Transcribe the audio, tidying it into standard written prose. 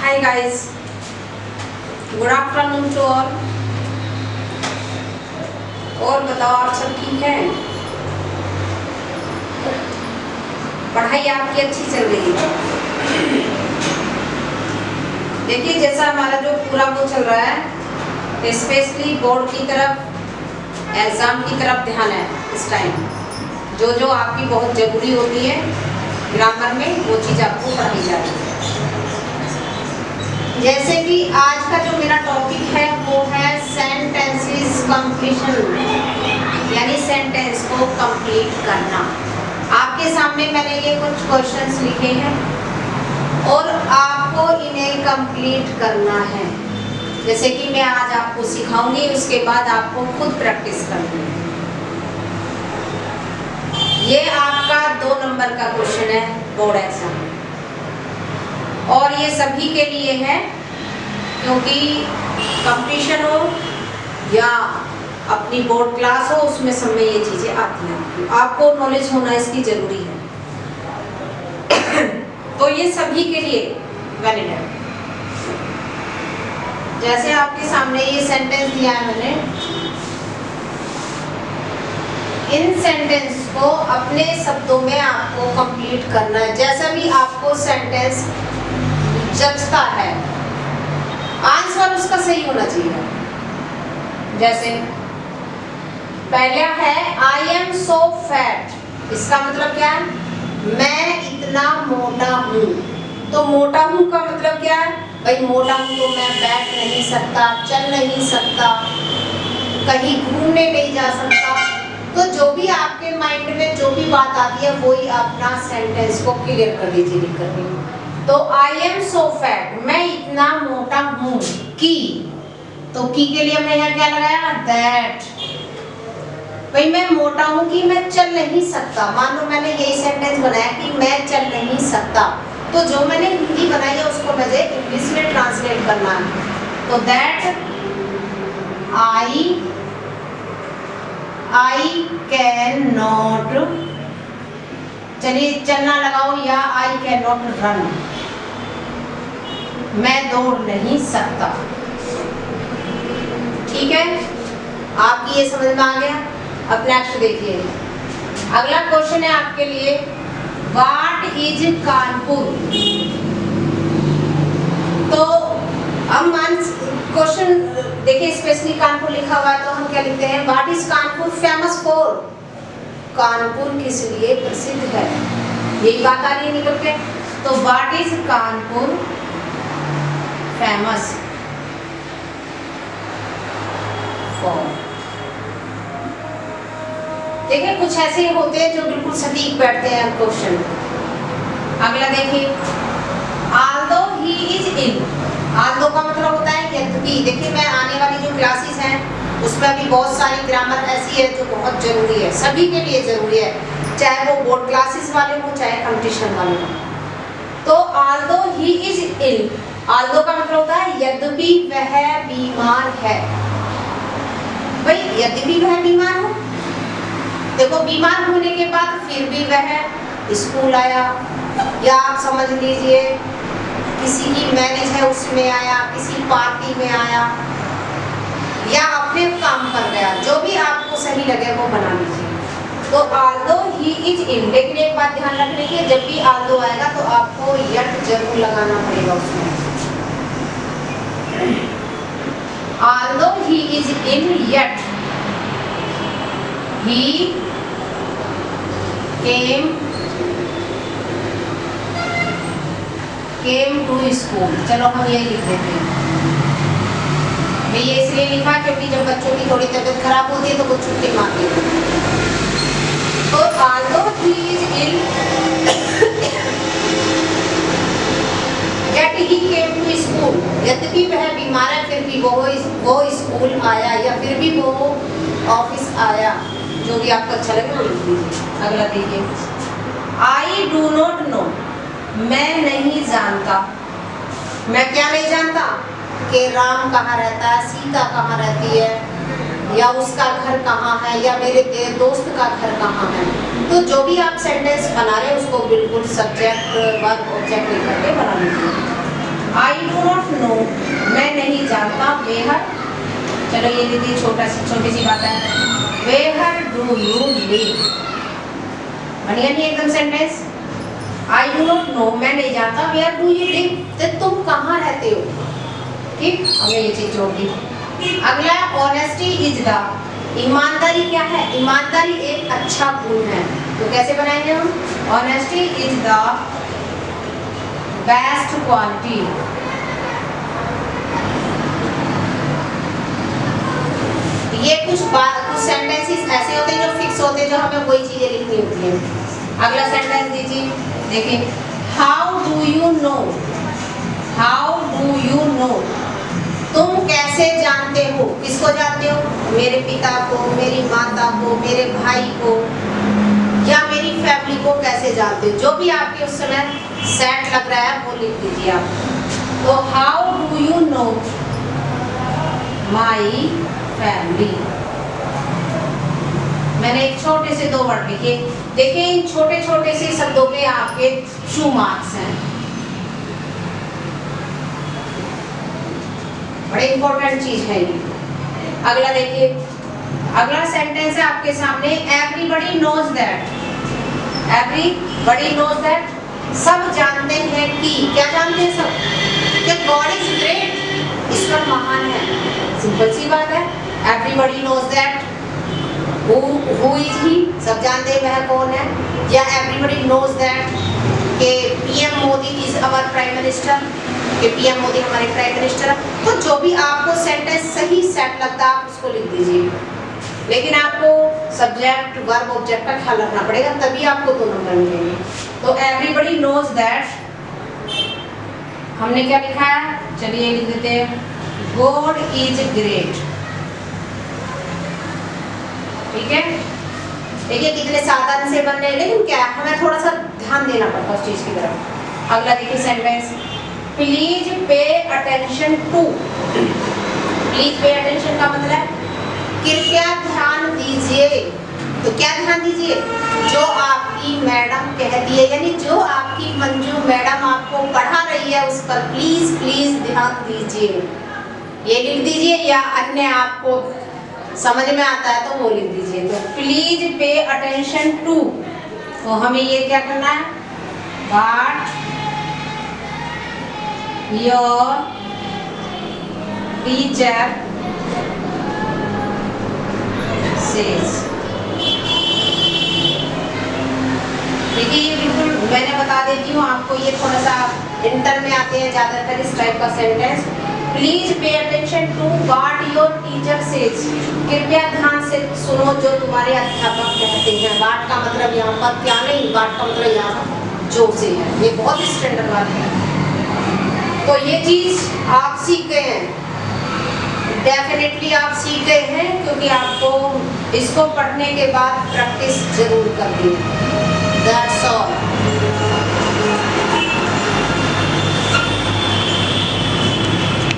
Hi guys, good afternoon to all. और बताओ आप सब ठीक हैं? पढ़ाई आपकी अच्छी चल रही है? देखिए जैसा हमारा जो पूरा वो चल रहा है, स्पेशली बोर्ड की तरफ, एग्जाम की तरफ ध्यान है इस टाइम। जो जो आपकी बहुत जरूरी होती है ग्रामर में, वो चीज़ आपको पढ़ाई जा रही है। जैसे कि आज का जो मेरा टॉपिक है वो है सेंटेंसेस कंप्लीशन, यानी सेंटेंस को कंप्लीट करना। आपके सामने मैंने ये कुछ क्वेश्चंस लिखे हैं और आपको इन्हें कंप्लीट करना है। जैसे कि मैं आज आपको सिखाऊंगी, उसके बाद आपको खुद प्रैक्टिस करनी है। ये आपका 2 नंबर का क्वेश्चन है बोर्ड एग्जाम, और ये सभी के लिए है, क्योंकि कंपटीशन हो या अपनी बोर्ड क्लास हो, उसमें सब में ये चीज़ें आती हैं। आपको नॉलेज होना इसकी ज़रूरी है। तो ये सभी के लिए वैलिड है। जैसे आपके सामने ये सेंटेंस दिया है मैंने, इन सेंटेंस को अपने शब्दों में आपको कंप्लीट करना है। जैसा भी आपको सेंटेंस जचता है, आंसर उसका सही होना चाहिए। जैसे पहला है आई एम सो फैट, इसका मतलब क्या है? मैं इतना मोटा हूँ। तो मोटा हूँ का मतलब क्या है? भाई मोटा हूँ तो मैं बैठ नहीं सकता, चल नहीं सकता, कहीं घूमने नहीं जा सकता। तो जो भी आपके माइंड में जो भी बात आती है, वही अपना सेंटेंस को क्लियर कर दीजिए, लिख कर। तो आई एम सो फैट, मैं इतना मोटा हूँ कि, तो की के लिए हमने यहाँ क्या लगाया? दैट। भाई मैं मोटा हूँ कि मैं चल नहीं सकता। मान लो मैंने यही सेंटेंस बनाया कि मैं चल नहीं सकता, तो जो मैंने हिंदी बनाई है उसको मुझे इंग्लिश में ट्रांसलेट करना है। तो दैट आई कैन नॉट, चलिए चलना लगाओ, या आई कैन नॉट रन, मैं दौड़ नहीं सकता। ठीक है, आपकी ये समझ में आ गया। अब नेक्स्ट देखिए, अगला क्वेश्चन है आपके लिए, व्हाट इज कानपुर। तो हम क्वेश्चन देखिए, स्पेशली कानपुर लिखा हुआ है, तो हम क्या लिखते हैं? What is Kanpur famous for. Kanpur किस लिए प्रसिद्ध है, यही बात आ रही है निकल के। तो what is Kanpur famous for. देखिए कुछ ऐसे होते हैं जो बिल्कुल सटीक बैठते हैं क्वेश्चन। अगला देखिए, although he is ill. Although का मतलब होता है यद्यपि। देखिए मैं आने वाली जो क्लासेस हैं उसमें भी बहुत सारी ग्रामर ऐसी है जो बहुत जरूरी है, सभी के लिए जरूरी है, चाहे वो बोर्ड क्लासेस वाले हो चाहे कंपटीशन वाले हो। तो although he is ill, although का मतलब होता है यद्यपि वह बीमार है। भाई यद्यपि वह बीमार हो, देखो बीमार होने के बाद फिर भी वह स्कूल आया, या आप समझ लीजिए किसी की मैरिज है उसमें आया, किसी पार्टी में आया, या अपने काम पर गया, जो भी आपको सही लगे वो बना लीजिए। तो आल्दो ही इज इन, लेकिन एक बात ध्यान रखने की, जब भी आल्दो आएगा तो आपको यट जरूर लगाना पड़ेगा उसमें। Aldous he is in yet he came to school। चलो हम यही लिख देते हैं। मैं ये इसलिए लिखा क्योंकि जब बच्चों की थोड़ी तबीयत खराब होती है तो कुछ छुट्टी मांगते हैं। तो although he is ill, yet he came to school। यद्यपि वह बीमार है फिर भी वो स्कूल आया, या फिर भी वो ऑफिस आया, जो भी आपको अच्छा लगे वो लिख दीजिए। अगला देखिए, I do not know, मैं नहीं जानता। मैं क्या नहीं जानता? कि राम कहाँ रहता है, सीता कहाँ रहती है, या उसका घर कहाँ है, या मेरे दोस्त का घर कहाँ है। तो जो भी आप सेंटेंस बना रहे हैं उसको बिल्कुल सब्जेक्ट वर्ब ऑब्जेक्ट लेकर के बना लीजिए। आई डू नॉट नो, मैं नहीं जानता, वेयर, चलो ये दीदी छोटी सी बात है, वेयर डू यू लिव, बन गया नहीं एकदम sentence. I do not know, मैं नहीं जानता, वेयर डू यू लिव, तो तुम कहाँ रहते हो, ठीक, हमने ये चीज जोड़ दी। अगला ऑनेस्टी इज द, ईमानदारी क्या है, ईमानदारी एक अच्छा गुण है, तो कैसे बनाएंगे हम, honesty is the best quality, ये कुछ सेंटेंसेस ऐसे होते हैं जो फिक्स होते हैं, जो हमें वही चीजें लिखनी होती हैं। अगला सेंटेंस दीजिए, देखिए, how do you know, how do you know, तुम कैसे जानते हो, किसको जानते हो, मेरे पिता को, मेरी माता को, मेरे भाई को या मेरी फैमिली को कैसे जानते हो, जो भी आपके उस समय सेट लग रहा है वो लिख दीजिए आप। तो how do you know my family, मैंने एक छोटे से 2 वर्ड लिखे, देखिए इन छोटे छोटे से शब्दों पे आपके 2 मार्क्स हैं, बड़े इंपॉर्टेंट चीज है ये। अगला देखिए, अगला सेंटेंस है आपके सामने, everybody knows that, everybody knows that, सब जानते हैं कि, क्या जानते हैं सब, कि गॉड इज ग्रेट, ईश्वर महान है, सिंपल सी बात है। Everybody knows that, who is he, सब जानते हैं वह कौन है, या एवरीबॉडी नोज दैट कि PM Modi is our prime minister, कि पीएम मोदी हमारे प्राइम मिनिस्टर है। तो जो भी आपको सेंटेंस सही सेट लगता है आप उसको लिख दीजिए, लेकिन आपको सब्जेक्ट वर्ब ऑब्जेक्ट का ख्याल रखना पड़ेगा, तभी आपको 2 नंबर मिलेंगे। तो एवरीबॉडी नोज दैट, हमने क्या लिखा है, चलिए लिख देते हैं, गॉड इज ग्रेट, ठीक है। देखिए कितने साधारण से बन रहे हैं, लेकिन क्या हमें थोड़ा सा ध्यान देना पड़ता है उस चीज की तरफ। अगला देखिए sentence, please pay attention to, please pay attention का मतलब है कृपया ध्यान दीजिए, तो क्या ध्यान दीजिए, जो आपकी मैडम कहती है, यानी जो आपकी मंजू मैडम आपको पढ़ा रही है उस पर प्लीज प्लीज ध्यान दीजिए, ये लिख दीजिए, या अन्य आपको समझ में आता है तो वो लिख दीजिए। तो प्लीज पे अटेंशन टू, तो हमें ये क्या करना है, व्हाट योर टीचर सेज, देखिए ये बिल्कुल मैंने बता देती हूँ आपको, ये थोड़ा सा इंटर में आते हैं ज्यादातर इस टाइप का sentence. Please pay attention to what your teacher says, कृपया ध्यान से सुनो जो तुम्हारे अध्यापक कहते हैं। व्हाट का मतलब यहाँ पर क्या नहीं, व्हाट का मतलब यहाँ जो से है, ये बहुत स्टैंडर्ड बात है। तो ये चीज आप सीख गए हैं, डेफिनेटली आप सीख गए हैं, क्योंकि आपको इसको पढ़ने के बाद प्रैक्टिस जरूर करनी है। That's all.